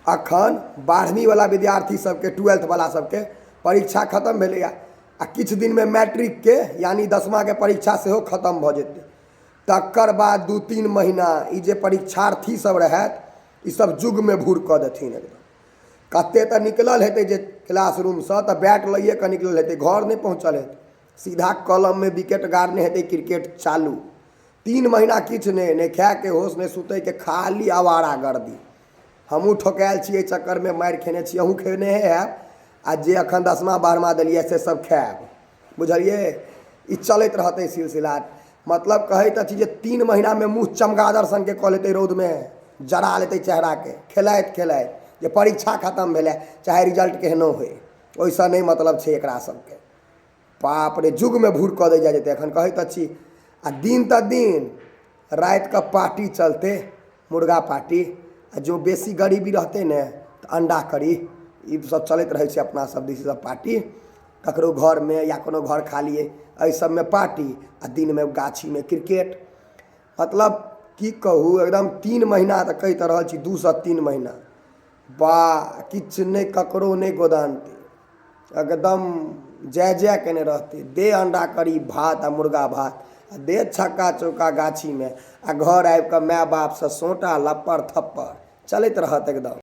अखन 12वीं वाला विद्यार्थी सबके 12th वाला सबके परीक्षा खत्म भेलैया आ किछु दिन में मैट्रिक के यानी 10वां के परीक्षा सेहो खत्म भ जेतै। तकर बाद 2-3 महीना ई जे परीक्षार्थी सब रहत ई सब जुग में भूर कऽ देथिन एकदम। कते तऽ निकलल हेतै जे क्लासरूम से तऽ बैट लइए के निकलल हेतै, घर नहीं पहुँचल हेतै, सीधा कलम में विकेट गाड़ने हेतै, क्रिकेट चालू। 3 महीना किछु नहीं खाए के होश नहीं सुतै के, खाली आवारा गर्दी। हमहूँ ठोकायल छी एहि चक्कर में, मारि खेने छी, अहूँ खेने हैब आ जे अखन 10वां 12वां देलियै से सब खायब, बुझलिए। ई चलैत रहतै सिलसिला। मतलब कहैत अछि जे 3 महीना में मुँह चमगादड़ सन के कऽ लेतै, रौद में जरा लेतै चेहरा के, खेलाइत खेलाइत जे परीक्षा खत्म भेलै चाहे रिजल्ट केहनो होय, ओइसँ नहीं मतलब छै एकरा सबके। बाप रे, जुग में भूर कऽ दै जाइ जेतै। एखन कहैत अछि आ दिन त दिन रात के पार्टी चलते, मुर्गा पार्टी, आ जो बेसी गरीबी रहते ने तो अंडा करी, ई सब चलैत रहे अपना सब दिस सब पार्टी। ककरो घर में या कोनो घर खाली एहि सब में पार्टी आ दिन में गाछी में क्रिकेट। मतलब की कहूँ, एकदम 3 महीना तो कहि रहल छी, 2 से 3 महीना वाह, किछु नहीं ककरो नहीं गोदानते, एकदम जय जय केने रहते। दे अंडा करी भात आ मुर्गा भात, दे छक्का चौका गाछी में, आ घर आबि कऽ माय बाप से सोटा लप्पर थप्पर चलैत रहत एकदम।